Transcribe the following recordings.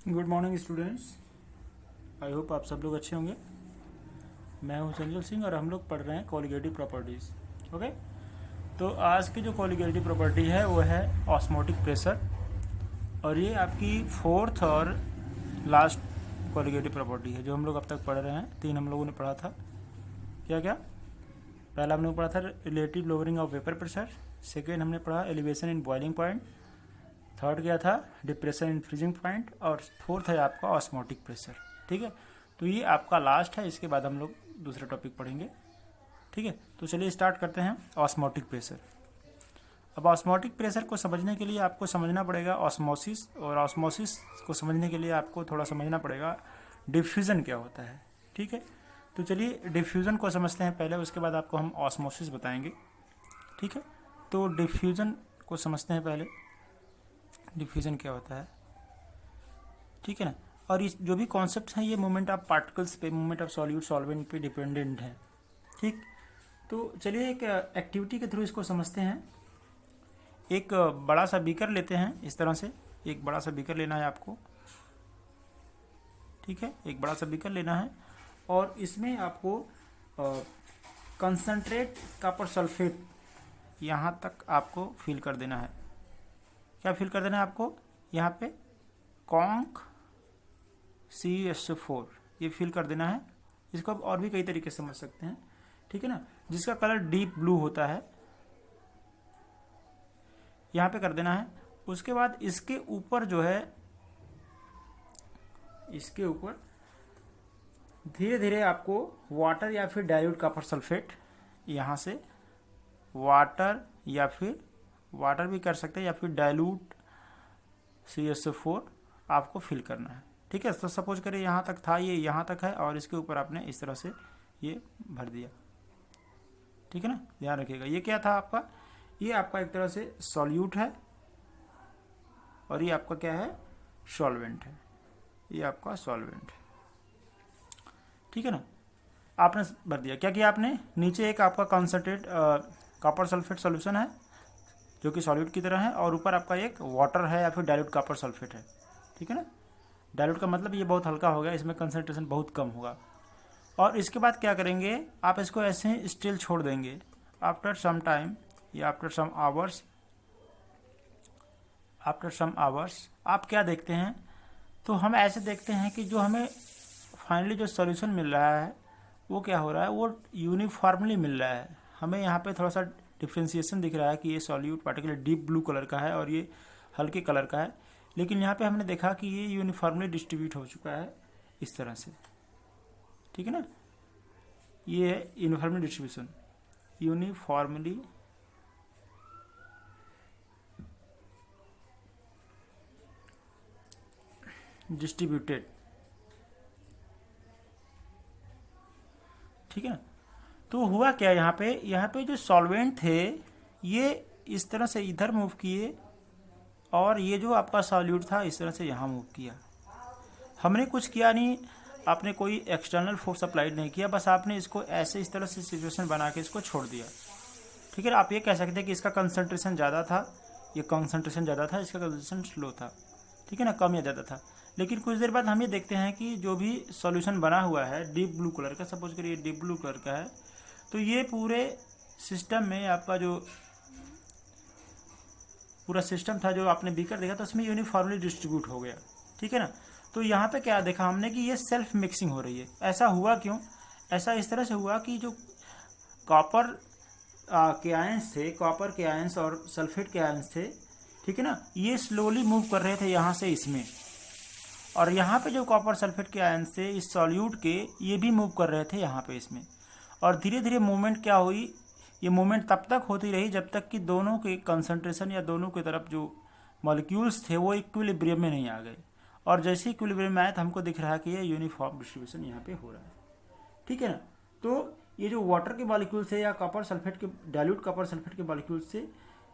Good morning students. I hope आप सब लोग अच्छे होंगे। मैं हूं संजल सिंह और हम लोग पढ़ रहे हैं कोलिगेटिव प्रॉपर्टीज़। ओके, तो आज की जो कोलिगेटिव प्रॉपर्टी है वो है ऑस्मोटिक प्रेशर, और ये आपकी फोर्थ और लास्ट कोलिगेटिव प्रॉपर्टी है जो हम लोग अब तक पढ़ रहे हैं। 3 हम लोगों ने पढ़ा था। क्या क्या? पहला हमने पढ़ा था relative lowering of vapour pressure, second हमने पढ़ा elevation in boiling point, third क्या था डिप्रेशन इन फ्रीजिंग पॉइंट, और फोर्थ है आपका ऑस्मोटिक प्रेशर। ठीक है, तो ये आपका लास्ट है। इसके बाद हम लोग दूसरा टॉपिक पढ़ेंगे। ठीक है, तो चलिए स्टार्ट करते हैं ऑस्मोटिक प्रेशर। अब ऑस्मोटिक प्रेशर को समझने के लिए आपको समझना पड़ेगा ऑस्मोसिस, और ऑस्मोसिस को समझने के लिए आपको थोड़ा समझना पड़ेगा डिफ्यूज़न क्या होता है। ठीक है, तो चलिए डिफ्यूज़न को समझते हैं पहले, उसके बाद आपको हम ऑस्मोसिस बताएंगे। ठीक है, तो डिफ्यूज़न को समझते हैं पहले, डिफ्यूज़न क्या होता है। ठीक है ना, और इस जो भी कॉन्सेप्ट हैं ये मूवमेंट ऑफ पार्टिकल्स पे, मूवमेंट ऑफ सॉल्यूट सॉल्वेंट पे डिपेंडेंट है। ठीक, तो चलिए एक एक्टिविटी के थ्रू इसको समझते हैं। एक बड़ा सा बीकर लेते हैं, इस तरह से एक बड़ा सा बीकर लेना है आपको। ठीक है, एक बड़ा सा बीकर लेना है और इसमें आपको कंसंट्रेट कॉपर सल्फेट यहाँ तक आपको फिल कर देना है। क्या फिल कर देना है आपको? यहाँ पे कॉन्क CH4 ये फिल कर देना है। इसको आप और भी कई तरीके से समझ सकते हैं। ठीक है ना, जिसका कलर डीप ब्लू होता है, यहाँ पे कर देना है। उसके बाद इसके ऊपर जो है, इसके ऊपर धीरे धीरे आपको वाटर या फिर डाइल्यूट कॉपर सल्फेट, यहाँ से वाटर या फिर वाटर भी कर सकते हैं या फिर डाइल्यूट CH4 आपको फिल करना है। ठीक है, तो सपोज करिए यहाँ तक था, ये यहाँ तक है और इसके ऊपर आपने इस तरह से ये भर दिया। ठीक है ना, ध्यान रखिएगा। ये क्या था आपका? ये आपका एक तरह से सॉल्यूट है और ये आपका क्या है? सॉल्वेंट है। ये आपका सॉल्वेंट है। ठीक है ना, आपने भर दिया। क्या किया आपने? नीचे एक आपका कॉन्सनट्रेट कॉपर सल्फेट सॉल्यूशन है जो कि सॉल्यूट की तरह है, और ऊपर आपका एक वाटर है या फिर डाइल्यूट कॉपर सल्फेट है। ठीक है ना, डाइल्यूट का मतलब ये बहुत हल्का हो गया, इसमें कंसंट्रेशन बहुत कम होगा। और इसके बाद क्या करेंगे, आप इसको ऐसे ही स्टिल छोड़ देंगे। आफ्टर सम टाइम या आफ्टर सम आवर्स आप क्या देखते हैं? तो हम ऐसे देखते हैं कि जो हमें फाइनली जो सॉल्यूशन मिल रहा है वो क्या हो रहा है, वो यूनिफॉर्मली मिल रहा है। हमें यहाँ पे थोड़ा सा डिफ्रेंसिएशन दिख रहा है कि ये solute particular deep blue colour का है और ये हल्के कलर का है, लेकिन यहाँ पे हमने देखा कि ये यूनिफॉर्मली डिस्ट्रीब्यूट हो चुका है इस तरह से। ठीक है ना, ये है यूनिफॉर्मली डिस्ट्रीब्यूशन, यूनिफॉर्मली डिस्ट्रीब्यूटेड। ठीक है ना, तो हुआ क्या यहाँ पे जो सॉल्वेंट थे ये इस तरह से इधर मूव किए और ये जो आपका सॉल्यूट था इस तरह से यहाँ मूव किया। हमने कुछ किया नहीं, आपने कोई एक्सटर्नल फोर्स अप्लाइड नहीं किया, बस आपने इसको ऐसे इस तरह से सिचुएशन बना के इसको छोड़ दिया। ठीक है, आप ये कह सकते हैं कि इसका कंसंट्रेशन ज़्यादा था, ये कंसंट्रेशन ज़्यादा था, इसका कंसंट्रेशन स्लो था। ठीक है ना, कम या ज़्यादा था। लेकिन कुछ देर बाद हम ये देखते हैं कि जो भी सॉल्यूशन बना हुआ है डीप ब्लू कलर का, सपोज करिए डीप ब्लू कलर का है, तो ये पूरे सिस्टम में आपका जो पूरा सिस्टम था जो आपने बीकर देखा तो उसमें यूनिफॉर्मली डिस्ट्रीब्यूट हो गया। ठीक है ना, तो यहाँ पे क्या देखा हमने कि ये सेल्फ मिक्सिंग हो रही है। ऐसा हुआ क्यों? ऐसा इस तरह से हुआ कि जो कॉपर के आयंस थे, कॉपर के आयंस और सल्फेट के आयंस थे, ठीक है ना, ये स्लोली मूव कर रहे थे यहाँ से इसमें, और यहाँ पे जो कॉपर सल्फेट के आयंस थे इस सॉल्यूट के, ये भी मूव कर रहे थे यहाँ पे इसमें। और धीरे धीरे मूवमेंट क्या हुई, ये मूवमेंट तब तक होती रही जब तक कि दोनों के कंसंट्रेशन या दोनों की तरफ जो मॉलिक्यूल्स थे वो इक्विलिब्रियम में नहीं आ गए। और जैसे इक्विलिब्रियम में आए तो हमको दिख रहा है कि ये यूनिफॉर्म डिस्ट्रीब्यूशन यहाँ पे हो रहा है। ठीक है ना, तो ये जो वाटर के मॉलिक्यूल्स थे या कॉपर सल्फेट के डाइल्यूट कॉपर सल्फेट के मॉलिक्यूल्स थे,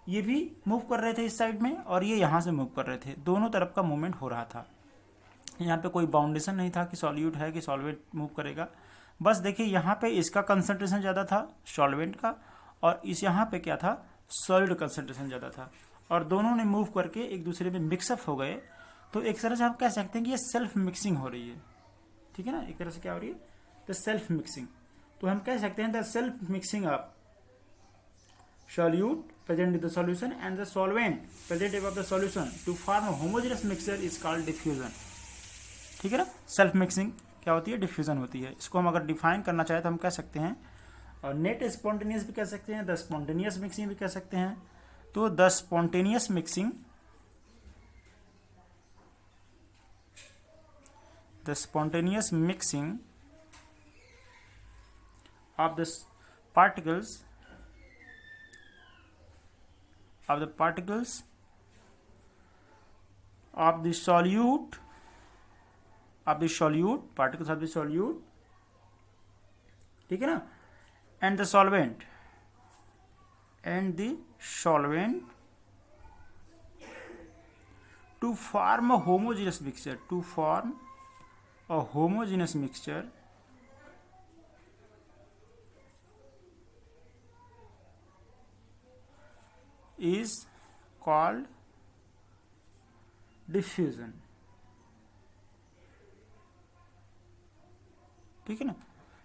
ये भी मूव कर रहे थे इस साइड में और ये यहाँ से मूव कर रहे थे। दोनों तरफ का मूवमेंट हो रहा था। यहाँ पे कोई बाउंडेशन नहीं था कि सॉल्यूट है कि सॉल्वेंट मूव करेगा। बस देखिए यहाँ पे इसका कंसंट्रेशन ज़्यादा था सॉल्वेंट का, और इस यहाँ पे क्या था, सॉलिड कंसंट्रेशन ज़्यादा था, और दोनों ने मूव करके एक दूसरे में मिक्सअप हो गए। तो एक तरह से हम कह सकते हैं कि ये सेल्फ मिक्सिंग हो रही है, ठीक है ना, एक तरह से क्या हो रही है, द सेल्फ मिक्सिंग। तो हम कह सकते हैं the self mixing of solute present in the solution and the solvent present above the solution to form a homogeneous mixture is called diffusion, ठीक है ना। सेल्फ मिक्सिंग क्या होती है, डिफ्यूजन होती है। इसको हम अगर डिफाइन करना चाहे तो हम कह सकते हैं, और नेट स्पॉन्टेनियस भी कह सकते हैं, द स्पॉन्टेनियस मिक्सिंग भी कह सकते हैं। तो the spontaneous mixing, the spontaneous mixing of the particles of the solute particles of the solute, ठीक है ना, and the solvent to form a homogeneous mixture is called diffusion, ठीक है ना।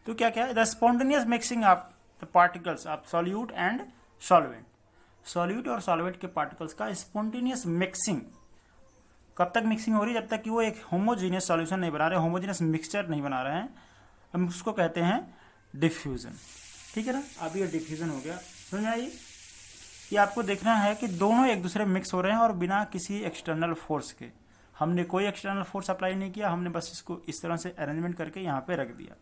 तो क्या क्या है, the spontaneous mixing of the particles of solute and solvent, solute और सॉल्वेंट के पार्टिकल्स का स्पॉन्टेनियस मिक्सिंग। कब तक मिक्सिंग हो रही है, जब तक कि वो एक होमोजीनियस सॉल्यूशन नहीं बना रहे, होमोजीनियस मिक्सचर नहीं बना रहे हैं, हम उसको कहते हैं डिफ्यूजन, ठीक है ना। अब ये डिफ्यूजन हो गया, समझ में आई। ये आपको देखना है कि दोनों एक दूसरे में मिक्स हो रहे हैं और बिना किसी एक्सटर्नल फोर्स के। हमने कोई एक्सटर्नल फोर्स अप्लाई नहीं किया, हमने बस इसको इस तरह से अरेंजमेंट करके यहाँ पे रख दिया,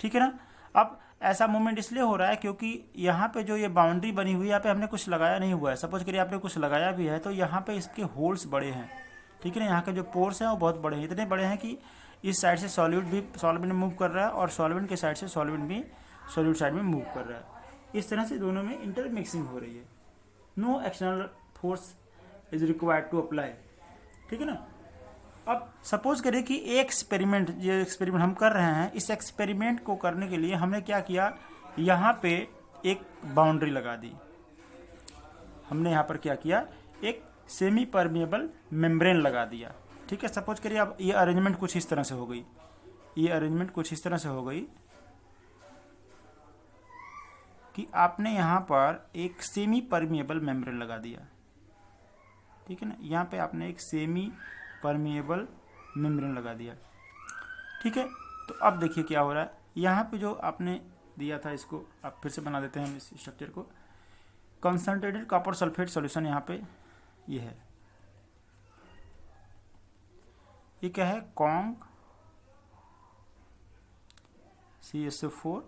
ठीक है ना। अब ऐसा मूवमेंट इसलिए हो रहा है क्योंकि यहाँ पे जो ये बाउंड्री बनी हुई है, यहाँ पे हमने कुछ लगाया नहीं हुआ है। सपोज करिए आपने कुछ लगाया भी है तो यहाँ पे इसके होल्स बड़े हैं, ठीक है ना। यहाँ के जो पोर्स हैं वो बहुत बड़े हैं, इतने बड़े हैं कि इस साइड से सॉल्वेंट में मूव कर रहा है और सॉल्वेंट के साइड से सॉल्वेंट भी सॉल्यूट साइड में मूव कर रहा है। इस तरह से दोनों में इंटरमिक्सिंग हो रही है। No external force is required to apply, ठीक है ना। अब सपोज करें कि एक एक्सपेरिमेंट, ये एक्सपेरिमेंट हम कर रहे हैं, इस एक्सपेरिमेंट को करने के लिए हमने क्या किया, यहाँ पे एक बाउंड्री लगा दी। हमने यहाँ पर क्या किया, एक सेमी परमिएबल मेम्ब्रेन लगा दिया, ठीक है। सपोज करिए अब ये अरेंजमेंट कुछ इस तरह से हो गई, ये अरेंजमेंट कुछ इस तरह से हो गई कि आपने यहाँ पर एक सेमी परमिएबल मेम्ब्रेन लगा दिया, ठीक है ना। यहाँ पे आपने एक सेमी परमिएबल मेम्ब्रेन लगा दिया, ठीक है। तो अब देखिए क्या हो रहा है, यहाँ पे जो आपने दिया था, इसको आप फिर से बना देते हैं हम इस स्ट्रक्चर को। कंसंट्रेटेड कॉपर सल्फेट सॉल्यूशन यहाँ पे ये है, ये क्या है, कॉन्ग CSO4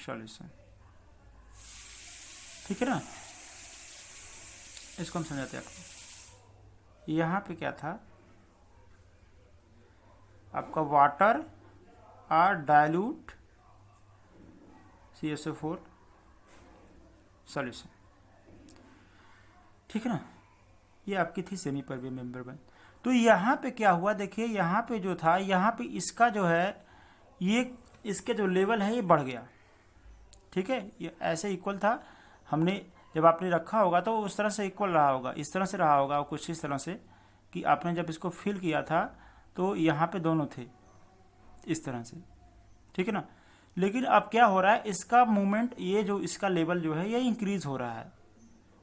सॉल्यूशन, ठीक है ना। इसको हम समझाते हैं आपको। यहाँ पे क्या था, आपका वाटर और डाइल्यूट CSO4 सॉल्यूशन, ठीक है ना। ये आपकी थी सेमी परमिएबल मेम्ब्रेन। तो यहाँ पे क्या हुआ, देखिए यहाँ पे जो था, यहाँ पे इसका जो है, ये इसके जो लेवल है ये बढ़ गया, ठीक है। ये ऐसे इक्वल था, हमने जब आपने रखा होगा तो उस तरह से इक्वल रहा होगा, इस तरह से रहा होगा, कुछ इस तरह से कि आपने जब इसको फिल किया था तो यहाँ पे दोनों थे इस तरह से, ठीक है ना। लेकिन अब क्या हो रहा है, इसका मूवमेंट, ये जो इसका लेवल जो है ये इंक्रीज हो रहा है,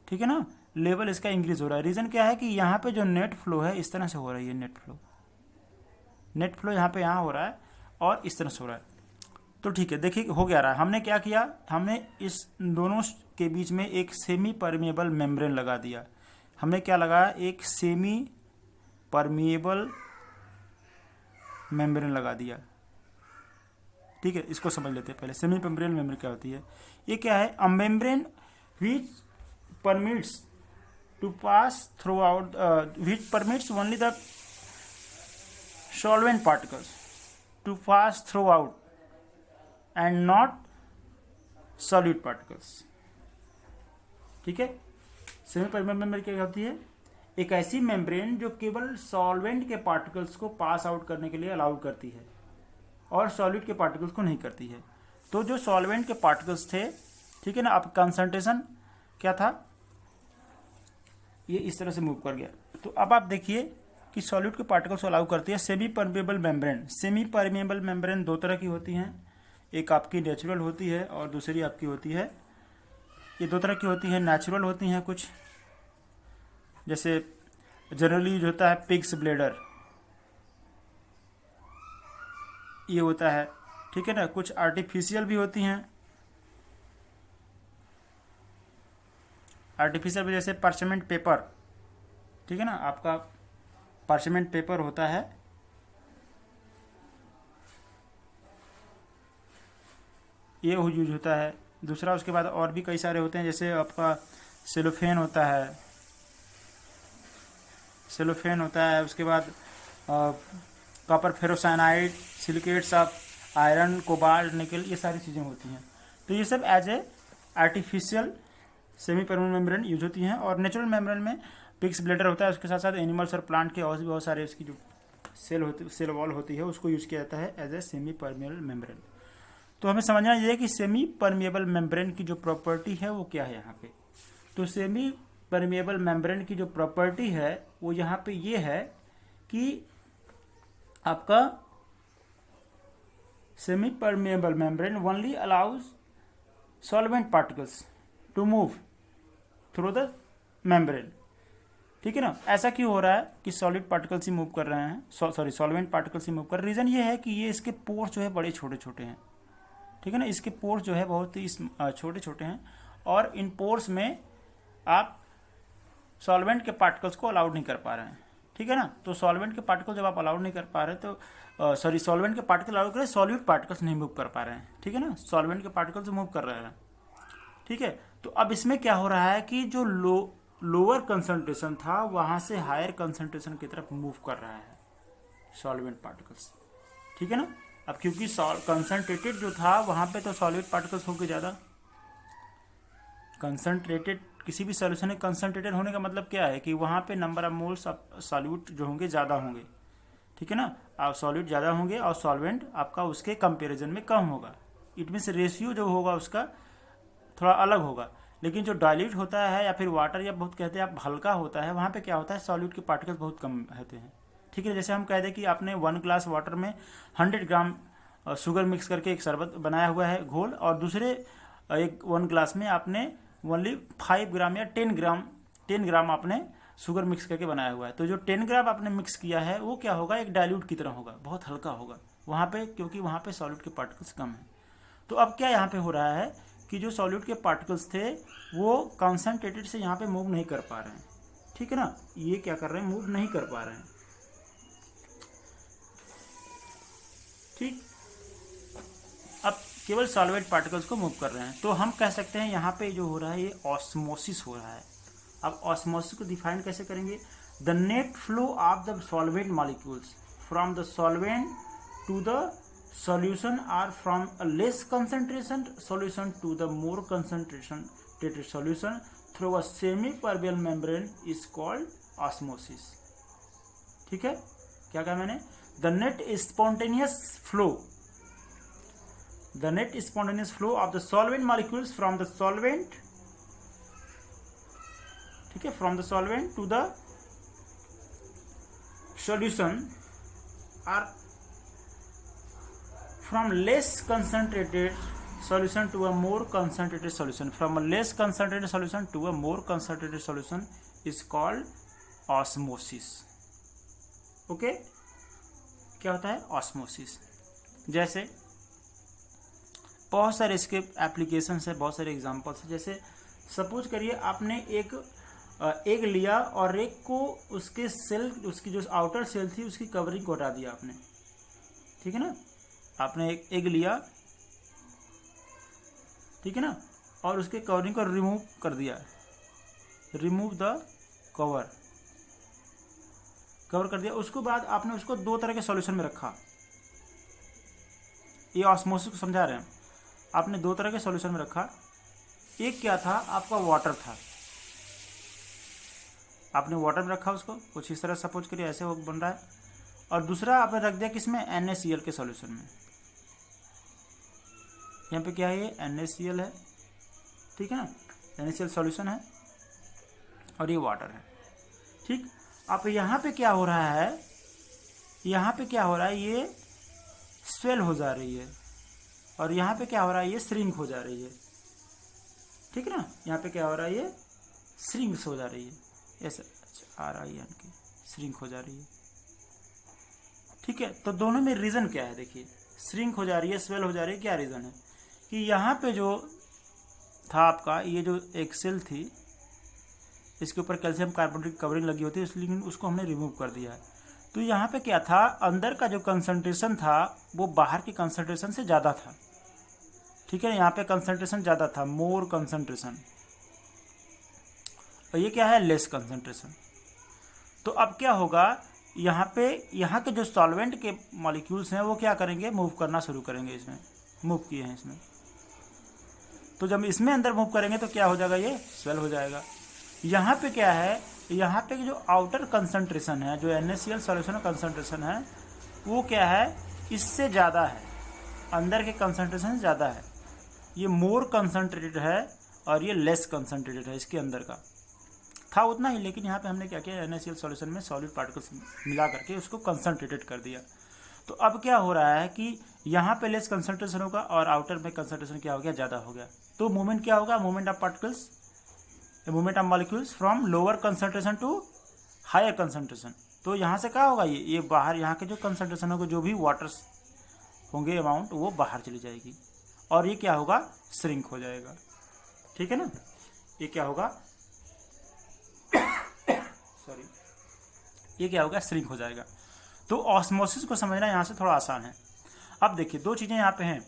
ठीक है ना। लेवल इसका इंक्रीज हो रहा है। रीजन क्या है कि यहाँ पे जो नेट फ्लो है इस तरह से हो रही है, नेट फ्लो यहाँ पे यहाँ हो रहा है और इस तरह से हो रहा है। तो ठीक है, देखिए हो क्या रहा है, हमने क्या किया, हमने इस दोनों के बीच में एक सेमी परमिएबल मेम्ब्रेन लगा दिया। हमने क्या लगाया, एक सेमी परमिएबल मेम्ब्रेन लगा दिया, ठीक है। इसको समझ लेते हैं पहले, सेमी परमिएबल मेम्ब्रेन क्या होती है। ये क्या है, a membrane which permits to pass through out, which permits only the solvent particles to pass through out and not solute particles, ठीक है। सेमी परमिएबल मेम्ब्रेन क्या होती है, एक ऐसी मेम्ब्रेन जो केवल सॉल्वेंट के पार्टिकल्स को पास आउट करने के लिए अलाउ करती है और सॉल्यूट के पार्टिकल्स को नहीं करती है। तो जो सॉल्वेंट के पार्टिकल्स थे, ठीक है ना, अब कंसंट्रेशन क्या था, ये इस तरह से मूव कर गया। तो अब आप देखिए कि सॉलिड के पार्टिकल्स को अलाउ करती है semi permeable membrane. Semi permeable membrane दो तरह की होती हैं, एक आपकी नेचुरल होती है और दूसरी आपकी होती है, ये दो तरह की होती है। नेचुरल होती हैं कुछ, जैसे जनरली यूज होता है पिग्स ब्लेडर, ये होता है, ठीक है ना। कुछ आर्टिफिशियल भी होती हैं, आर्टिफिशियल भी जैसे पार्चमेंट पेपर, ठीक है ना, आपका पार्चमेंट पेपर होता है, ये यूज होता है। दूसरा उसके बाद और भी कई सारे होते हैं, जैसे आपका सेलोफेन होता है, सेलोफेन होता है। उसके बाद copper ferrocyanide, silicates of iron, cobalt, nickel, ये सारी चीज़ें होती हैं। तो ये सब as a artificial semi permeable membrane use होती हैं। और नेचुरल मेम्ब्रेन में पिग्स ब्लेडर होता है, उसके साथ साथ एनिमल्स और प्लांट के और भी बहुत सारे उसकी जो सेल वॉल होती है उसको यूज किया जाता है as a semi permeable membrane. तो हमें समझना ये है कि सेमी परमेबल मेम्ब्रेन की जो प्रॉपर्टी है वो क्या है यहाँ पे। तो सेमी परमेबल मेम्ब्रेन की जो प्रॉपर्टी है वो यहाँ पे ये है कि आपका semi permeable membrane only allows solvent particles to move through the membrane, ठीक है ना। ऐसा क्यों हो रहा है कि सॉलिड पार्टिकल्स ही मूव कर रहे हैं, सॉल्वेंट पार्टिकल्स ही मूव कर रहे हैं। रीज़न ये है कि ये इसके पोर्स जो है बड़े छोटे छोटे हैं, ठीक है ना, इसके पोर्स जो है बहुत ही छोटे छोटे हैं, और इन पोर्स में आप सॉल्वेंट के पार्टिकल्स को अलाउड नहीं कर पा रहे हैं, ठीक है ना। तो सॉल्वेंट के पार्टिकल जब आप अलाउड नहीं कर पा रहे तो सॉल्वेंट के पार्टिकल अलाउड करें, सॉल्यूट पार्टिकल्स नहीं मूव कर पा रहे हैं, ठीक है ना, सॉल्वेंट के पार्टिकल्स मूव कर रहे हैं, ठीक है। तो अब इसमें क्या हो रहा है कि जो लोअर कंसंट्रेशन था वहां से हायर कंसंट्रेशन की तरफ मूव कर रहा है सॉल्वेंट पार्टिकल्स, ठीक है ना। अब क्योंकि कंसंट्रेटेड जो था वहां पे तो सॉलिड पार्टिकल्स होंगे ज़्यादा। कंसंट्रेटेड, किसी भी सॉल्यूशन में कंसंट्रेटेड होने का मतलब क्या है कि वहां पे number of moles of solute जो होंगे ज़्यादा होंगे, ठीक है ना। आप सॉल्यूट ज़्यादा होंगे और सॉल्वेंट आपका उसके कंपेरिजन में कम होगा। इट मीन्स रेशियो जो होगा उसका थोड़ा अलग होगा। लेकिन जो डाइल्यूट होता है या फिर वाटर या बहुत कहते हैं आप हल्का होता है, वहाँ पे क्या होता है सॉल्यूट के पार्टिकल्स बहुत कम होते हैं, ठीक है। जैसे हम कह दें कि आपने 1 ग्लास वाटर में 100 ग्राम शुगर मिक्स करके एक शरबत बनाया हुआ है घोल, और दूसरे एक 1 ग्लास में आपने ओनली 5 ग्राम या 10 ग्राम आपने शुगर मिक्स करके बनाया हुआ है। तो जो 10 ग्राम आपने मिक्स किया है वो क्या होगा, एक डाइल्यूट की तरह होगा, बहुत हल्का होगा वहाँ पे, क्योंकि वहाँ पे सॉल्यूट के पार्टिकल्स कम हैं। तो अब क्या यहाँ पे हो रहा है कि जो सॉल्यूट के पार्टिकल्स थे वो कंसंट्रेटेड से यहाँ पे मूव नहीं कर पा रहे हैं, ठीक है ना। ये क्या कर रहे हैं, मूव नहीं कर पा रहे हैं, ठीक। अब केवल सॉल्वेंट पार्टिकल्स को मूव कर रहे हैं। तो हम कह सकते हैं यहाँ पे जो हो रहा है ये ऑस्मोसिस हो रहा है। अब ऑस्मोसिस को डिफाइन कैसे करेंगे, the net flow of the solvent molecules from the solvent to the solution are from a less concentration solution to the more concentrated solution through a semi permeable membrane is called osmosis, ठीक है। क्या कहा मैंने, the net spontaneous flow of the solvent molecules from the solvent, ठीक है, from the solvent to the solution are from less concentrated solution to a more concentrated solution, from a less concentrated solution to a more concentrated solution is called osmosis, okay। क्या होता है osmosis. जैसे बहुत सारे इसके applications है, बहुत सारे एग्जांपल्स है। जैसे सपोज करिए आपने एक एग लिया और एग को उसके सेल, उसकी जो आउटर सेल थी उसकी कवरिंग को हटा दिया आपने, ठीक है ना। आपने एक एग लिया, ठीक है ना, और उसके कवरिंग को रिमूव कर दिया, रिमूव द कवर कर दिया। उसके बाद आपने उसको दो तरह के सॉल्यूशन में रखा, ये ऑस्मोसिस को समझा रहे हैं। आपने दो तरह के सॉल्यूशन में रखा, एक क्या था, आपका वाटर था, आपने वाटर में रखा उसको कुछ इस तरह, सपोज करिए ऐसे वो बन रहा है, और दूसरा आपने रख दिया किसमें, NaCl के सॉल्यूशन में। यहाँ पे क्या है, ये NaCl है, ठीक है ना, NaCl सॉल्यूशन है और ये वाटर है, ठीक। अब यहाँ पे क्या हो रहा है, यहाँ पे क्या हो रहा है, ये स्वेल हो जा रही है, और यहाँ पे क्या हो रहा है, ये श्रिंक हो जा रही है। ठीक है ना, यहाँ पे क्या हो रहा है, ये श्रिंक्स हो जा रही है, ऐसे RIN की श्रिंक हो जा रही है। ठीक है, तो दोनों में रीज़न क्या है, देखिए श्रिंक हो जा रही है, स्वेल हो जा रही है, क्या रीज़न है कि यहाँ पे जो था आपका, ये जो एक सेल थी, इसके ऊपर कैल्शियम कार्बोनेट कवरिंग लगी होती है, इसलिए उसको हमने रिमूव कर दिया है। तो यहाँ पे क्या था, अंदर का जो कंसंट्रेशन था वो बाहर की कंसंट्रेशन से ज़्यादा था। ठीक है, यहाँ पे कंसंट्रेशन ज़्यादा था, मोर कंसंट्रेशन, और ये क्या है, लेस कंसंट्रेशन। तो अब क्या होगा, यहाँ पे यहाँ के जो सॉल्वेंट के मॉलिक्यूल्स हैं वो क्या करेंगे, मूव करना शुरू करेंगे। इसमें मूव किए हैं इसमें, तो जब इसमें अंदर मूव करेंगे तो क्या हो जाएगा, ये स्वेल हो जाएगा। यहाँ पे क्या है, यहाँ पे जो आउटर कंसंट्रेशन है, जो NaCl सॉल्यूशन कंसंट्रेशन है, वो क्या है, इससे ज़्यादा है, अंदर के कंसंट्रेशन से ज़्यादा है। ये मोर कंसंट्रेटेड है और ये लेस कंसंट्रेटेड है, इसके अंदर का था उतना ही, लेकिन यहाँ पे हमने क्या किया, NaCl सॉल्यूशन में सॉलिड पार्टिकल्स मिला करके उसको कंसंट्रेटेड कर दिया। तो अब क्या हो रहा है कि यहाँ पे लेस कंसंट्रेशन होगा और आउटर में कंसंट्रेशन क्या हो गया, ज़्यादा हो गया। तो मूवमेंट क्या होगा, movement of particles, movement of molecules from lower concentration to higher concentration. तो यहाँ से क्या होगा, ये बाहर, यहाँ के जो कंसंट्रेशन होगा, जो भी वाटर्स होंगे अमाउंट, वो बाहर चली जाएगी, और ये क्या होगा, श्रिंक हो जाएगा। ठीक है ना, ये क्या होगा, सॉरी, ये क्या होगा, श्रिंक हो जाएगा। तो ऑस्मोसिस को समझना यहाँ से थोड़ा आसान है। अब देखिए दो चीज़ें यहाँ पे हैं।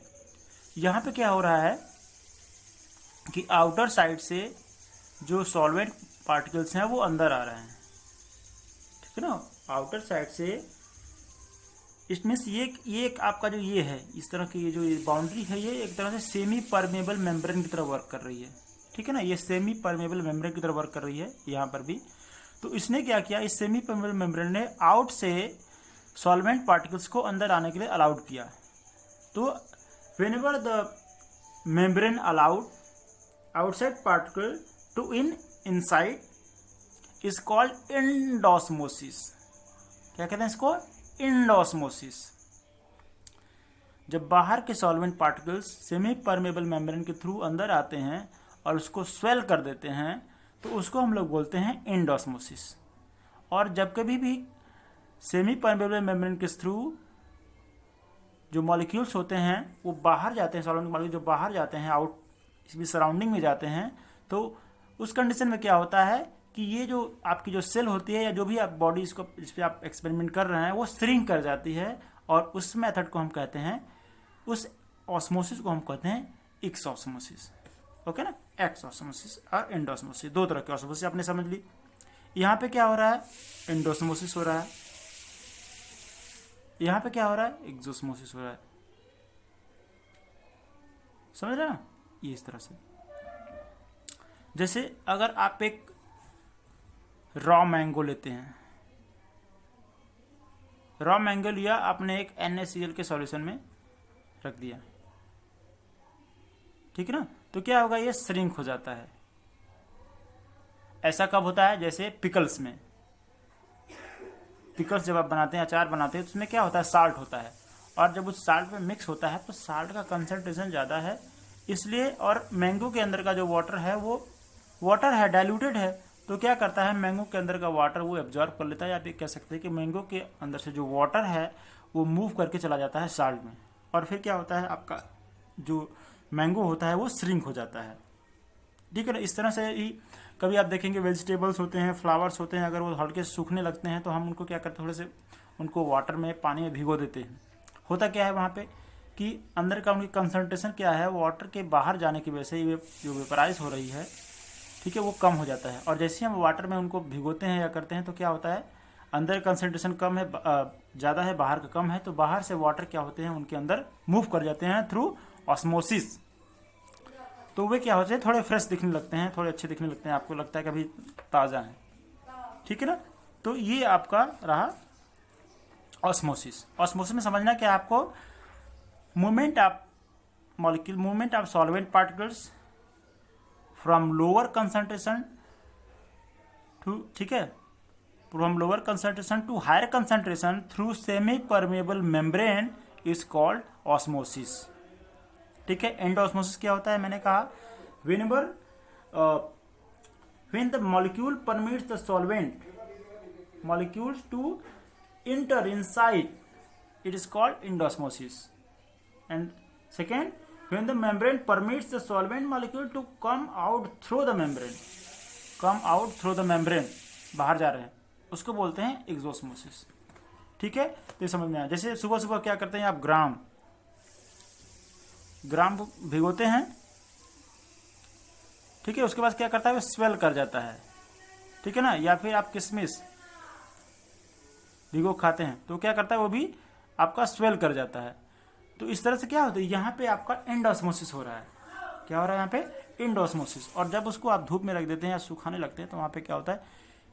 यहाँ पे क्या हो रहा है कि आउटर साइड से जो सॉल्वेंट पार्टिकल्स हैं वो अंदर आ रहे हैं। ठीक है ना, आउटर साइड से, इसमें से ये एक आपका जो ये है, इस तरह की ये जो बाउंड्री है, ये एक तरह से सेमी परमेबल मेम्ब्रेन की तरह वर्क कर रही है। ठीक है ना, ये सेमी परमेबल मेम्ब्रेन की तरह वर्क कर रही है यहाँ पर भी। तो इसने क्या किया, इस सेमी परमेबल मेम्ब्रेन ने आउट से सॉल्वेंट पार्टिकल्स को अंदर आने के लिए अलाउड किया। तो whenever the membrane allowed outside particle to inside is called endosmosis. क्या कहते हैं इसको, एंडोस्मोसिस। जब बाहर के solvent particles semi permeable membrane के थ्रू अंदर आते हैं और उसको स्वेल कर देते हैं, तो उसको हम लोग बोलते हैं एंडोस्मोसिस। और जब कभी भी सेमी परमेबल मेम्ब्रेन के थ्रू जो मॉलिक्यूल्स होते हैं वो बाहर जाते हैं, सॉल्वेंट मॉलिक्यूल जो बाहर जाते हैं, आउट इसकी सराउंडिंग में जाते हैं, तो उस कंडीशन में क्या होता है कि ये जो आपकी जो सेल होती है, या जो भी आप बॉडी इसको इस पर आप एक्सपेरिमेंट कर रहे हैं, वो श्रिंक कर जाती है, और उस मेथड को हम कहते हैं, उस ऑस्मोसिस को हम कहते हैं एक्सॉस्मोसिस। ओके ना, एक्सॉस्मोसिस और एंडोस्मोसिस, दो तरह के ऑस्मोसिस आपने समझ ली। यहाँ पे क्या हो रहा है, एंडोस्मोसिस हो रहा है, यहाँ पे क्या हो रहा है, एक्सोस्मोसिस हो रहा है। समझ रहे ना, ये इस तरह से। जैसे अगर आप एक रॉ मैंगो लेते हैं, रॉ मैंगो लिया आपने, एक NaCl के सॉल्यूशन में रख दिया, ठीक है ना, तो क्या होगा, ये श्रिंक हो जाता है। ऐसा कब होता है, जैसे पिकल्स में, पिकल्स जब आप बनाते हैं, अचार बनाते हैं, तो उसमें क्या होता है, साल्ट होता है, और जब उस साल्ट में मिक्स होता है तो साल्ट का कंसंट्रेशन ज़्यादा है, इसलिए, और मैंगो के अंदर का जो वाटर है वो वाटर है, डाइल्यूटेड है, तो क्या करता है, मैंगो के अंदर का वाटर वो एब्जॉर्ब कर लेता है। आप ये कह सकते हैं कि मैंगो के अंदर से जो वाटर है वो मूव करके चला जाता है साल्ट में, और फिर क्या होता है, आपका जो मैंगो होता है वो श्रिंक हो जाता है। ठीक है ना, इस तरह से ही कभी आप देखेंगे वेजिटेबल्स होते हैं, फ्लावर्स होते हैं, अगर वो हल्के सूखने लगते हैं तो हम उनको क्या करते हैं, थोड़े से उनको वाटर में, पानी में भिगो देते हैं। होता क्या है वहाँ पे कि अंदर का उनकी कंसंट्रेशन क्या है, वाटर के बाहर जाने की वजह से ये जो वेपराइज हो रही है, ठीक है, वो कम हो जाता है। और जैसे हम वाटर में उनको भिगोते हैं या करते हैं तो क्या होता है, अंदर कंसंट्रेशन कम है, ज़्यादा है, बाहर का कम है, तो बाहर से वाटर क्या होते हैं, उनके अंदर मूव कर जाते हैं थ्रू ऑस्मोसिस। तो वे क्या होते हैं, थोड़े फ्रेश दिखने लगते हैं, थोड़े अच्छे दिखने लगते हैं, आपको लगता है कि अभी ताज़ा है। ठीक है ना, तो ये आपका रहा ऑस्मोसिस। ऑस्मोसिस में समझना क्या है आपको, movement of molecule, movement of solvent particles from lower concentration to, ठीक है, from lower concentration to higher concentration through semi permeable membrane is called osmosis. ठीक है, एंडोस्मोसिस क्या होता है, मैंने कहा whenever when the molecule permits the solvent molecules to enter inside it is called endosmosis, and second when the membrane permits the solvent molecule to come out through the membrane बाहर जा रहे हैं उसको बोलते हैं एक्सोस्मोसिस। ठीक है, तो ये समझ में आया। जैसे सुबह सुबह क्या करते हैं आप, ग्राम को भिगोते हैं, ठीक है, उसके बाद क्या करता है वो स्वेल कर जाता है, ठीक है ना, या फिर आप किशमिश भिगो खाते हैं तो क्या करता है वो भी आपका स्वेल कर जाता है। तो इस तरह से क्या होता है, यहाँ पे आपका एंडोस्मोसिस हो रहा है। क्या हो रहा है यहाँ पे, एंडोस्मोसिस। और जब उसको आप धूप में रख देते हैं या सुखाने लगते हैं तो वहाँ पे क्या होता है,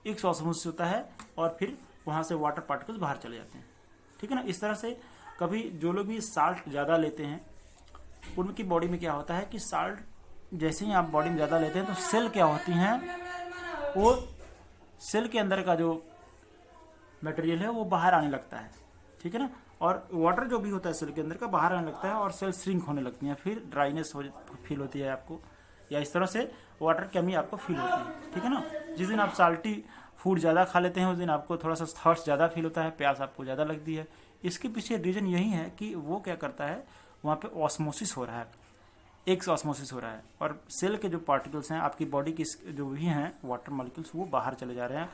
एक्सोस्मोसिस होता है और फिर वहाँ से वाटर पार्टिकल्स बाहर चले जाते हैं। ठीक है ना, इस तरह से कभी जो लोग भी साल्ट ज़्यादा लेते हैं उनकी बॉडी में क्या होता है कि साल्ट जैसे ही आप बॉडी में ज़्यादा लेते हैं तो सेल क्या होती हैं, वो सेल के अंदर का जो मटेरियल है वो बाहर आने लगता है। ठीक है ना, और वाटर जो भी होता है सेल के अंदर का बाहर आने लगता है और सेल श्रिंक होने लगती हैं, फिर ड्राइनेस फील होती है आपको, या इस तरह से वाटर कमी आपको फील होती है। ठीक है ना, जिस दिन आप साल्टी फूड ज़्यादा खा लेते हैं उस दिन आपको थोड़ा सा थर्स्ट ज़्यादा फील होता है, प्यास आपको ज़्यादा लगती है। इसके पीछे रीज़न यही है कि वो क्या करता है, वहाँ पे ऑस्मोसिस हो रहा है, एक्सोस्मोसिस हो रहा है, और सेल के जो पार्टिकल्स हैं आपकी बॉडी की जो भी हैं वाटर मॉलिक्यूल्स वो बाहर चले जा रहे हैं,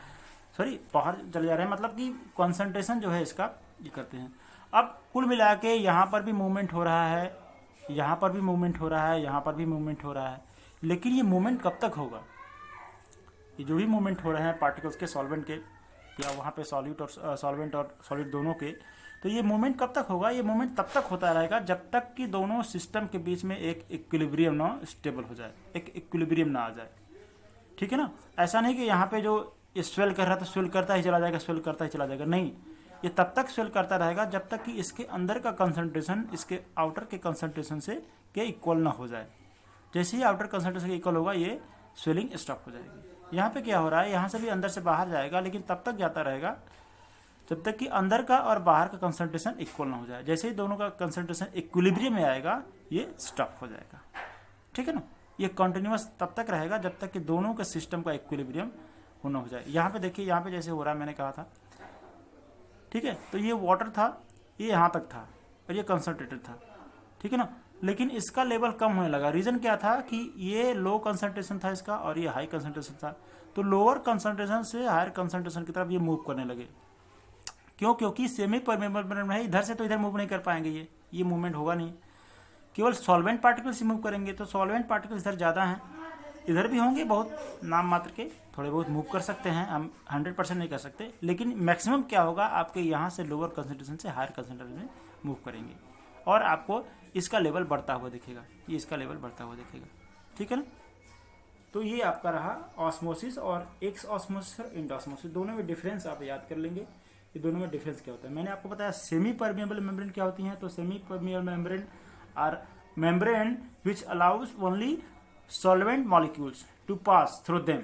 बाहर चले जा रहे हैं, मतलब कि कॉन्सेंट्रेशन जो है इसका ये करते हैं। अब कुल मिला के यहाँ पर भी मूवमेंट हो रहा है, यहाँ पर भी मूवमेंट हो रहा है, यहाँ पर भी मूवमेंट हो रहा है, लेकिन ये मूवमेंट कब तक होगा, ये जो भी मूवमेंट हो रहे हैं पार्टिकल्स के, सॉल्वेंट के, या वहाँ पे सॉल्वेंट और सॉलिड दोनों के, तो ये मूवमेंट कब तक होगा, ये मूवमेंट तब तक होता रहेगा जब तक कि दोनों सिस्टम के बीच में एक इक्विलिब्रियम ना स्टेबल हो जाए, एक इक्विलिब्रियम ना आ जाए। ठीक है ना, ऐसा नहीं कि यहाँ पे जो स्वेल कर रहा है तो स्वेल करता ही चला जाएगा, स्वेल करता ही चला जाएगा, नहीं, ये तब तक स्वेल करता रहेगा जब तक कि इसके अंदर का कंसंट्रेशन इसके आउटर के कंसंट्रेशन से के इक्वल ना हो जाए। जैसे ही आउटर कंसंट्रेशन के इक्वल होगा ये स्वेलिंग स्टॉप हो जाएगी। यहाँ पे क्या हो रहा है, यहाँ से भी अंदर से बाहर जाएगा, लेकिन तब तक जाता रहेगा जब तक कि अंदर का और बाहर का कंसंट्रेशन इक्वल ना हो जाए। जैसे ही दोनों का कंसंट्रेशन इक्विलिब्रियम में आएगा ये स्टॉप हो जाएगा। ठीक है ना, ये कंटिन्यूअस तब तक रहेगा जब तक कि दोनों के सिस्टम का इक्विलिब्रियम होना हो जाए। यहाँ पे देखिए, यहाँ पे जैसे हो रहा है, मैंने कहा था, ठीक है, तो ये वाटर था, ये यहाँ तक था और ये कंसंट्रेटेड था। ठीक है ना, लेकिन इसका लेवल कम होने लगा। रीज़न क्या था कि ये लो कंसंट्रेशन था इसका और ये हाई कंसंट्रेशन था, तो लोअर कंसंट्रेशन से हायर कंसंट्रेशन की तरफ ये मूव करने लगे। क्यों, क्योंकि सेमी परमेबल मेम्ब्रेन है, इधर से तो इधर मूव नहीं कर पाएंगे, ये मूवमेंट होगा नहीं, केवल सॉल्वेंट पार्टिकल्स ही मूव करेंगे। तो सॉल्वेंट पार्टिकल्स इधर ज़्यादा हैं, इधर भी होंगे बहुत नाम मात्र के, थोड़े बहुत मूव कर सकते हैं, हम 100% नहीं कर सकते, लेकिन मैक्सिमम क्या होगा आपके यहाँ से लोअर कंसंट्रेशन से हायर कंसंट्रेशन में मूव करेंगे और आपको इसका लेवल बढ़ता हुआ दिखेगा, ये इसका लेवल बढ़ता हुआ दिखेगा। ठीक है ना, तो ये आपका रहा ऑस्मोसिस और एक्सोस्मोसिस और एंडोस्मोसिस, दोनों में डिफरेंस आप याद कर लेंगे, ये दोनों में डिफरेंस क्या होता है। मैंने आपको बताया सेमी परमेबल मेम्ब्रेन क्या होती हैं, तो semi permeable membrane are membrane which allows only solvent molecules to pass through them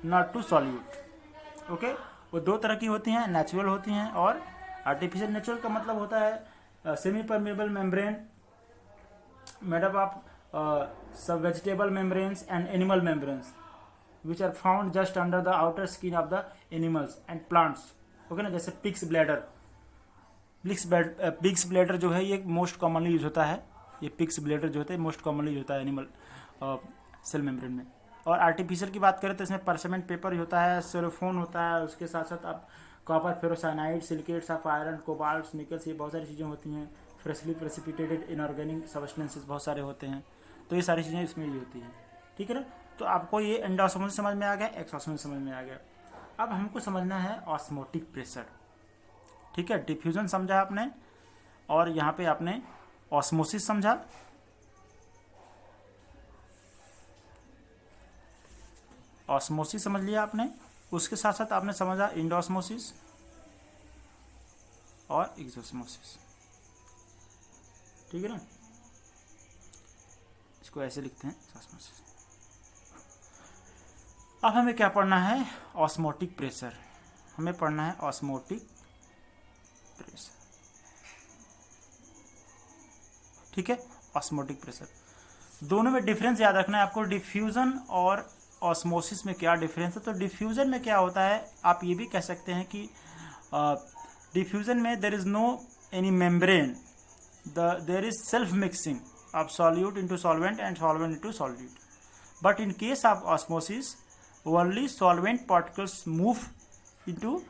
not to solute. Okay, वो दो तरह की होती हैं, नेचुरल होती हैं और आर्टिफिशियल। नेचुरल का मतलब होता है semi permeable membrane made up of some vegetable membranes and animal membranes which are found just under the outer skin of the animals and plants. Okay ना, जैसे पिग्स ब्लैडर जो है ये मोस्ट कॉमनली यूज होता है, ये pigs bladder जो होता है मोस्ट कॉमनली यूज होता है एनिमल सेल मेम्ब्रेन में। और आर्टिफिशियल की बात करें तो इसमें परसेमेंट पेपर होता है, सेलोफोन होता है, उसके साथ साथ आप copper, ferrocyanide, silicates of iron, cobalt, Nicholls, ये बहुत सारी चीज़ें होती हैं। फ्रेशली प्रेसिपिटेटेड इनऑर्गेनिक सब्सटेंसेस बहुत सारे होते हैं, तो ये सारी चीज़ें इसमें ही होती हैं। ठीक है ना, तो आपको ये एंडोस्मोसिस समझ में आ गया, एक्सोस्मोसिस समझ में आ गया। अब हमको समझना है ऑस्मोटिक प्रेशर। ठीक है, डिफ्यूजन समझा आपने और यहाँ पे आपने ऑस्मोसिस समझा, ऑस्मोसिस समझ लिया आपने, उसके साथ साथ आपने समझा एंडोस्मोसिस और एक्सोस्मोसिस। ठीक है ना, इसको ऐसे लिखते हैं ऑस्मोसिस। अब हमें क्या पढ़ना है, ऑस्मोटिक प्रेशर। हमें पढ़ना है ऑस्मोटिक प्रेशर। ठीक है, ऑस्मोटिक प्रेशर। दोनों में डिफरेंस याद रखना है आपको। डिफ्यूजन और ऑस्मोसिस में क्या डिफरेंस है? तो डिफ्यूजन में क्या होता है, आप ये भी कह सकते हैं कि डिफ्यूजन में there is no any membrane, there is self mixing of solute into solvent and solvent into solute. But in case of osmosis only solvent particles move into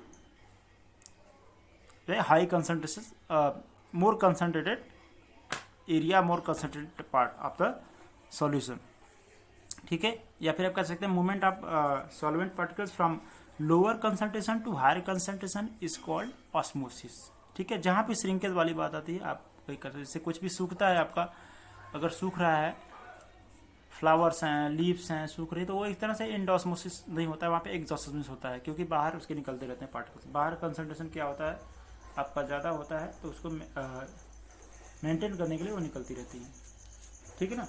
high concentration, more concentrated area, more concentrated part of the solution। ठीक है, या फिर आप कह सकते हैं movement of solvent particles from lower concentration to higher concentration is called osmosis. ठीक है, जहाँ पे श्रिंकेज वाली बात आती है आप वही कर सकते हैं। जैसे कुछ भी सूखता है आपका, अगर सूख रहा है, फ्लावर्स हैं, लीव्स हैं, सूख रही, तो वो एक तरह से एंडोस्मोसिस नहीं होता है, वहाँ पे एक्सोस्मोसिस होता है, क्योंकि बाहर उसके निकलते रहते हैं पार्टिकल्स। बाहर कंसंट्रेशन क्या होता है आपका ज़्यादा होता है, तो उसको मेंटेन करने के लिए वो निकलती रहती है। ठीक है ना।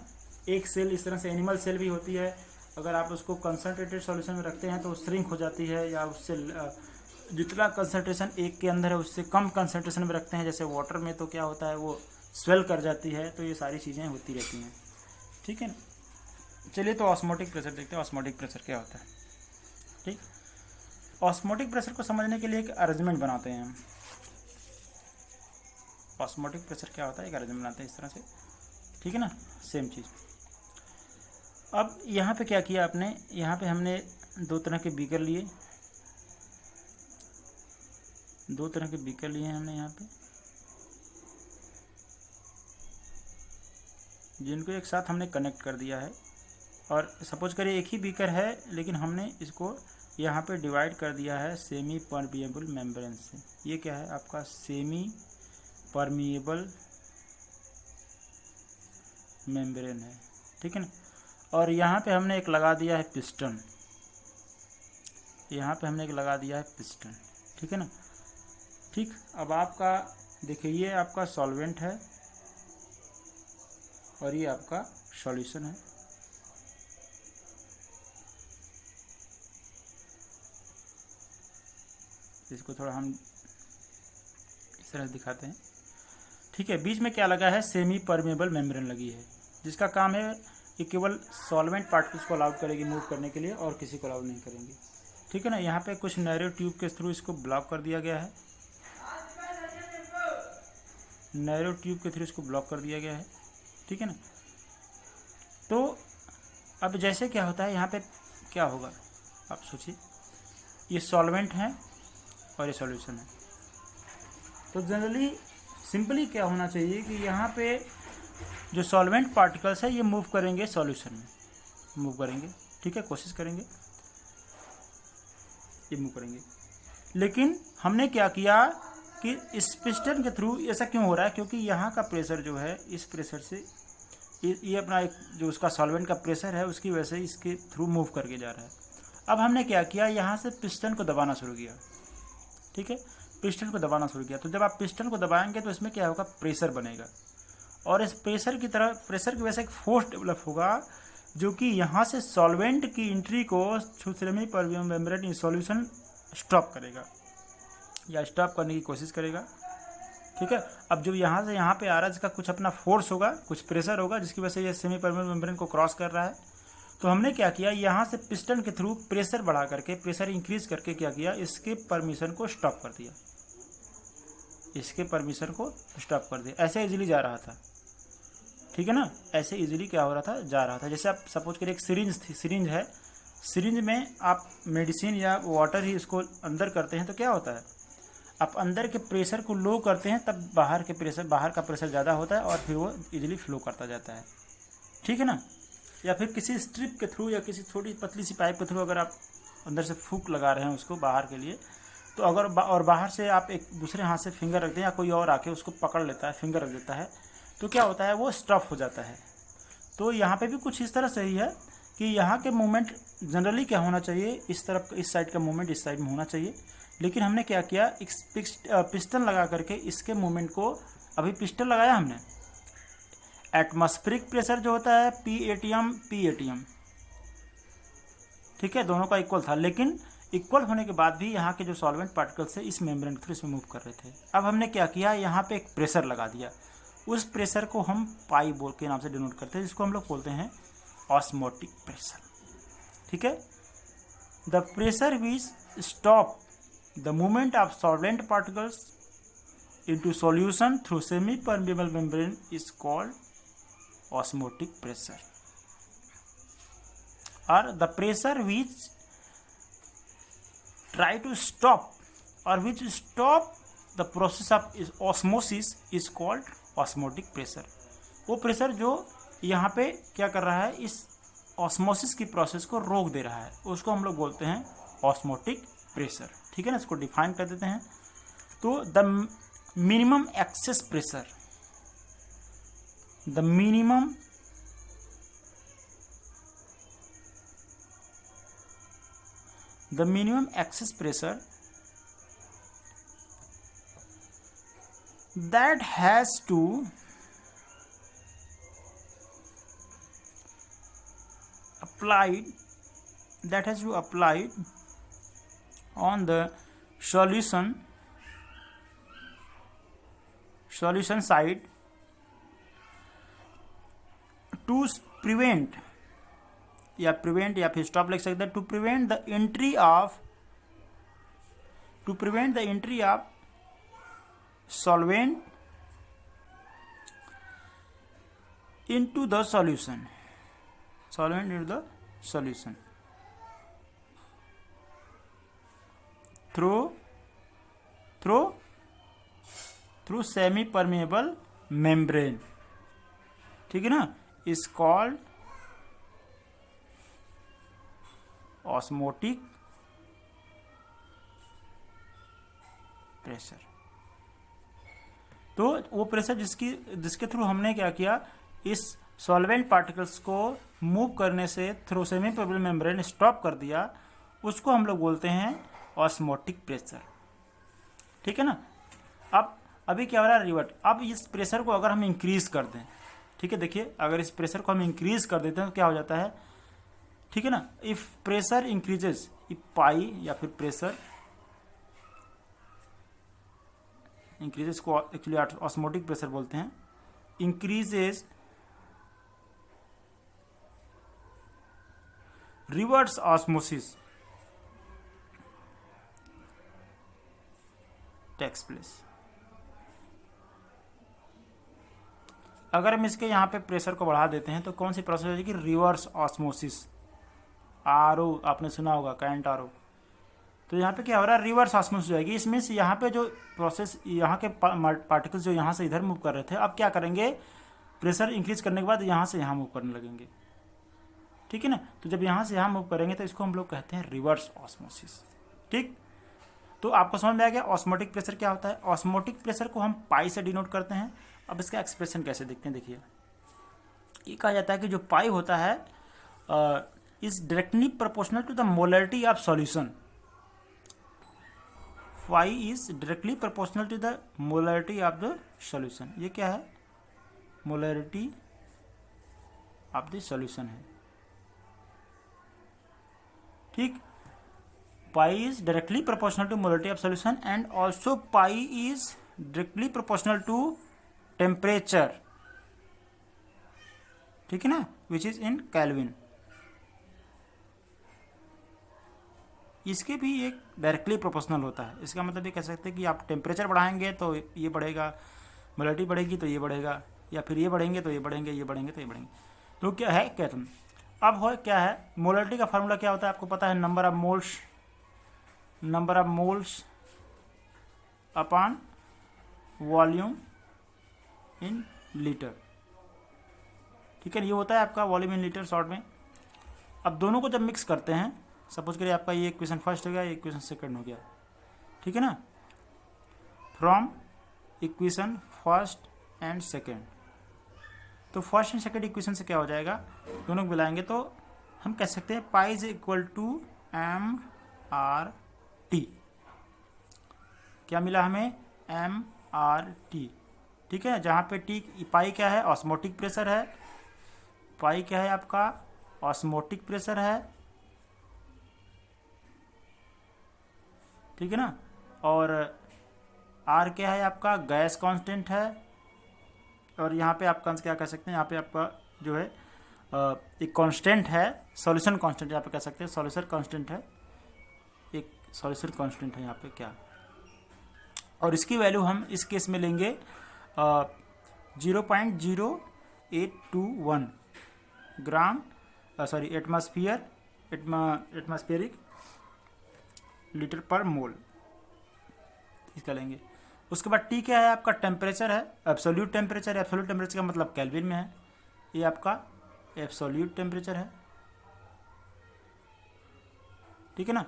एक सेल इस तरह से एनिमल सेल भी होती है, अगर आप उसको कंसंट्रेटेड सॉल्यूशन में रखते हैं तो श्रिंक हो जाती है, या उससे जितना कंसंट्रेशन एक के अंदर है उससे कम कंसंट्रेशन में रखते हैं, जैसे वाटर में, तो क्या होता है वो स्वेल कर जाती है। तो ये सारी चीज़ें होती रहती हैं। ठीक है ना। चलिए तो ऑस्मोटिक प्रेशर देखते हैं, ऑस्मोटिक प्रेशर क्या होता है। ठीक, ऑस्मोटिक प्रेशर को समझने के लिए एक अरेंजमेंट बनाते हैं हम। ऑस्मोटिक प्रेशर क्या होता है, एक अरेंजमेंट बनाते हैं इस तरह से। ठीक है ना, सेम चीज़। अब यहाँ पे क्या किया आपने, यहाँ पे हमने दो तरह के बीकर लिए, दो तरह के बीकर लिए हैं हमने यहाँ पे, जिनको एक साथ हमने कनेक्ट कर दिया है। और सपोज करिए एक ही बीकर है, लेकिन हमने इसको यहाँ पे डिवाइड कर दिया है सेमी परमिएबल मेम्ब्रेन से। ये क्या है आपका सेमी परमिएबल मेम्ब्रेन है। ठीक है ना। और यहाँ पे हमने एक लगा दिया है पिस्टन, यहाँ पे हमने एक लगा दिया है पिस्टन। ठीक है ना। ठीक, अब आपका देखिए ये आपका सॉल्वेंट है और ये आपका सॉल्यूशन है। इसको थोड़ा हम इस तरह दिखाते हैं। ठीक है, बीच में क्या लगा है, सेमी परमेबल मेम्ब्रेन लगी है, जिसका काम है कि केवल सॉल्वेंट पार्टिकल्स को अलाउड करेगी मूव करने के लिए, और किसी को अलाउड नहीं करेंगे। ठीक है ना। यहाँ पे कुछ नैरो ट्यूब के थ्रू इसको ब्लॉक कर दिया गया है, नैरो ट्यूब के थ्रू इसको ब्लॉक कर दिया गया है। ठीक है ना। तो अब जैसे क्या होता है, यहाँ पे क्या होगा आप सोचिए, ये सॉल्वेंट है और ये सॉल्यूशन है। तो जनरली सिंपली क्या होना चाहिए कि यहाँ पे जो सॉल्वेंट पार्टिकल्स है ये मूव करेंगे सॉल्यूशन में, मूव करेंगे। ठीक है, कोशिश करेंगे ये मूव करेंगे। लेकिन हमने क्या किया कि इस पिस्टन के थ्रू ऐसा क्यों हो रहा है, क्योंकि यहाँ का प्रेशर जो है इस प्रेशर से ये अपना एक जो उसका सॉल्वेंट का प्रेशर है उसकी वजह से इसके थ्रू मूव करके जा रहा है। अब हमने क्या किया, यहाँ से पिस्टन को दबाना शुरू किया। ठीक है, पिस्टन को दबाना शुरू किया। तो जब आप पिस्टन को दबाएंगे तो इसमें क्या होगा, प्रेशर बनेगा, और इस प्रेशर की वजह से एक फोर्स डेवलप होगा, जो कि यहाँ से सॉल्वेंट की एंट्री को semi permeable membrane solution stop करेगा या स्टॉप करने की कोशिश करेगा। ठीक है, अब जो यहाँ से यहाँ पे आ रहा है इसका कुछ अपना फोर्स होगा, कुछ प्रेशर होगा, जिसकी वजह से ये सेमी परमेबल मेम्ब्रेन को क्रॉस कर रहा है। तो हमने क्या किया, यहाँ से पिस्टन के थ्रू प्रेशर बढ़ा करके, प्रेशर इंक्रीज करके क्या किया, इसके परमिशन को स्टॉप कर दिया, इसके परमिशन को स्टॉप कर दिया। ऐसे इजीली जा रहा था। ठीक है ना, ऐसे इजीली क्या हो रहा था, जा रहा था। जैसे आप सपोज करिए एक सिरिंज थी, सिरिंज है, सिरिंज में आप मेडिसिन या वाटर ही इसको अंदर करते हैं तो क्या होता है, आप अंदर के प्रेशर को लो करते हैं तब बाहर का प्रेशर ज़्यादा होता है और फिर वो इजीली फ्लो करता जाता है। ठीक है ना। या फिर किसी स्ट्रिप के थ्रू या किसी छोटी पतली सी पाइप के थ्रू अगर आप अंदर से फूंक लगा रहे हैं उसको बाहर के लिए, तो अगर और बाहर से आप एक दूसरे हाथ से फिंगर रख दें या कोई और आके उसको पकड़ लेता है, फिंगर रख देता है, तो क्या होता है, वो स्टॉप हो जाता है। तो यहाँ पे भी कुछ इस तरह से ही है कि यहाँ के मूवमेंट जनरली क्या होना चाहिए, इस तरफ इस साइड का मूवमेंट इस साइड में होना चाहिए। लेकिन हमने क्या किया, पिस्टन लगा करके इसके मूवमेंट को, अभी पिस्टन लगाया हमने, एटमॉस्फेरिक प्रेशर जो होता है PATM, ठीक है, दोनों का इक्वल था, लेकिन इक्वल होने के बाद भी यहाँ के जो सॉल्वेंट पार्टिकल्स है इस मेम्ब्रेन के थ्रू इसमें मूव कर रहे थे। अब हमने क्या किया, यहाँ पे एक प्रेशर लगा दिया, उस प्रेशर को हम पाई बोल के नाम से डिनोट करते हैं, जिसको हम लोग बोलते हैं ऑस्मोटिक प्रेशर। ठीक है, the pressure which stop the movement of solvent particles into solution through semi-permeable membrane is called osmotic pressure, or the pressure which try to stop or which stop the process of osmosis is called osmotic pressure। वो pressure जो यहाँ पे क्या कर रहा है, इस osmosis की प्रोसेस को रोक दे रहा है, उसको हम लोग बोलते हैं ऑस्मोटिक प्रेशर। ठीक है ना, इसको डिफाइन कर देते हैं। तो the minimum excess pressure, the minimum excess pressure that has to applied on the solution side to prevent या फिर स्टॉप लिख सकते हैं, to prevent the entry of solvent into the solution through semi permeable membrane। ठीक है ना, is called osmotic pressure। तो वो प्रेशर जिसके थ्रू हमने क्या किया, इस सॉल्वेंट पार्टिकल्स को मूव करने से through semi permeable membrane stop कर दिया, उसको हम लोग बोलते हैं ऑस्मोटिक प्रेशर। ठीक है ना। अब अभी क्या हो रहा है, रिवर्ट। अब इस प्रेशर को अगर हम इंक्रीज कर दें, ठीक है, देखिए अगर इस प्रेशर को हम इंक्रीज कर देते हैं तो क्या हो जाता है, ठीक है ना। If pressure increases, if pi या फिर प्रेशर इंक्रीजेस को एक्चुअली ऑस्मोटिक प्रेशर बोलते हैं, increases reverse osmosis takes place. अगर हम इसके यहाँ पे प्रेशर को बढ़ा देते हैं तो कौन सी प्रोसेस हो जाएगी, रिवर्स ऑस्मोसिस। आरओ आपने सुना होगा, कैंट आरओ। तो यहाँ पे क्या हो रहा है, रिवर्स ऑस्मोसिस हो जाएगी। इसमें से यहाँ पे जो प्रोसेस, यहाँ के पार्टिकल्स जो यहाँ से इधर मूव कर रहे थे, अब क्या करेंगे, प्रेशर इंक्रीज करने के बाद यहाँ से यहाँ मूव करने लगेंगे। ठीक है ना। तो जब यहाँ से यहाँ मूव करेंगे तो इसको हम लोग कहते हैं रिवर्स ऑस्मोसिस। ठीक, तो आपको समझ में आ गया ऑस्मोटिक प्रेशर क्या होता है। ऑस्मोटिक प्रेशर को हम पाई से डिनोट करते हैं। अब इसका एक्सप्रेशन कैसे देखते हैं, देखिए ये कहा जाता है कि जो पाई होता है is directly proportional to the molarity of solution. Pi is directly proportional to the molarity of the solution. ये क्या है, मोलरिटी ऑफ द सॉल्यूशन है। ठीक, pi is directly proportional to molarity of solution and also pi is directly proportional to temperature. ठीक है ना, which is in kelvin. इसके भी एक डायरेक्टली प्रोपोर्शनल होता है। इसका मतलब ये कह सकते हैं कि आप टेम्परेचर बढ़ाएंगे तो ये बढ़ेगा, मोलरिटी बढ़ेगी तो ये बढ़ेगा, या फिर ये बढ़ेंगे तो ये बढ़ेंगे, ये बढ़ेंगे तो ये बढ़ेंगे। तो क्या है, क्या तुम अब हो क्या है, मोलरिटी का फार्मूला क्या होता है आपको पता है, number of moles upon volume in litre. ठीक है, ये होता है आपका वॉल्यूम इन लीटर शॉर्ट में। अब दोनों को जब मिक्स करते हैं, सपोज करिए आपका ये इक्वेशन फर्स्ट हो गया, ये इक्वेशन सेकंड हो गया। ठीक है ना, from equation first and second. तो फर्स्ट एंड सेकंड इक्वेशन से क्या हो जाएगा, दोनों को मिलाएंगे तो हम कह सकते हैं pi is equal to M R T. क्या मिला हमें, एम आर टी। ठीक है, जहाँ पे टी, पाई क्या है, ऑस्मोटिक प्रेशर है। पाई क्या है आपका, ऑस्मोटिक प्रेशर है। ठीक है ना। और आर क्या है आपका, गैस कांस्टेंट है। और यहाँ पे आप क्या कह सकते हैं, यहाँ पे आपका जो है एक कांस्टेंट है, सॉल्यूशन कांस्टेंट यहाँ पे कह सकते हैं, सॉल्यूशन कांस्टेंट है, एक सॉल्यूशन कांस्टेंट है यहाँ पे क्या। और इसकी वैल्यू हम इस केस में लेंगे 0.0821 ग्राम एटमॉस्फेरिक लीटर पर मोल, इसका लेंगे। उसके बाद टी क्या है आपका, टेम्परेचर है, एब्सोल्यूट टेम्परेचर। एब्सोल्यूट टेम्परेचर का मतलब केल्विन में है, ये आपका एब्सोल्यूट टेम्परेचर है, ठीक है ना।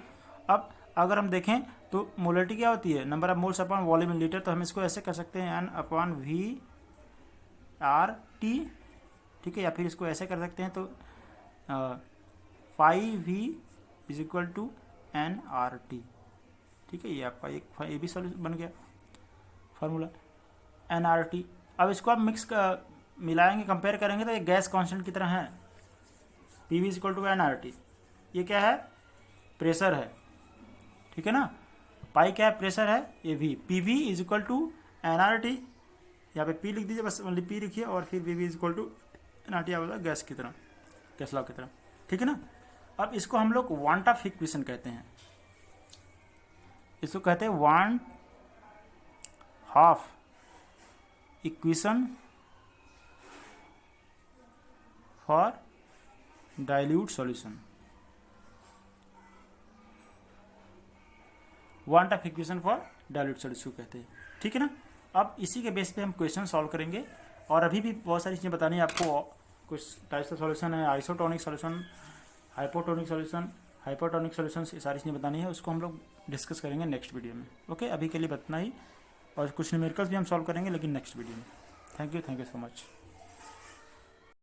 अब अगर हम देखें तो मोलरिटी क्या होती है, number of moles upon volume in litre, तो हम इसको ऐसे कर सकते हैं N/V/RT, ठीक है। या फिर इसको ऐसे कर सकते हैं तो 5V = nRT, ठीक है। ये आपका ये भी सॉल्यूशन बन गया फार्मूला nRT। अब इसको आप मिलाएंगे, कंपेयर करेंगे तो ये गैस कांस्टेंट की तरह है, PV = nRT। ये क्या है, प्रेशर है, ठीक है ना। पाई क्या है, प्रेशर है, ये V, PV = nRT। यहाँ पे P लिख दीजिए, बस ओनली P लिखिए, और फिर VV = nRT आएगा गैस की तरह, गैस लॉ की तरह, ठीक है ना। अब इसको हम लोग वांट ऑफ इक्वेशन कहते हैं, इसको कहते हैं want of equation for dilute solution, want of equation for dilute solution कहते हैं, ठीक है ना। अब इसी के बेस पे हम क्वेश्चन सॉल्व करेंगे, और अभी भी बहुत सारी चीज़ें बतानी है आपको। कुछ टाइप्स ऑफ सॉल्यूशन है, isotonic solution, hypotonic solution, hypotonic solution, ये सारी चीज़ें बतानी है, उसको हम लोग डिस्कस करेंगे नेक्स्ट वीडियो में। ओके, अभी के लिए इतना ही, और कुछ न्यूमेरिकल्स भी हम सॉल्व करेंगे लेकिन नेक्स्ट वीडियो में। Thank you so much.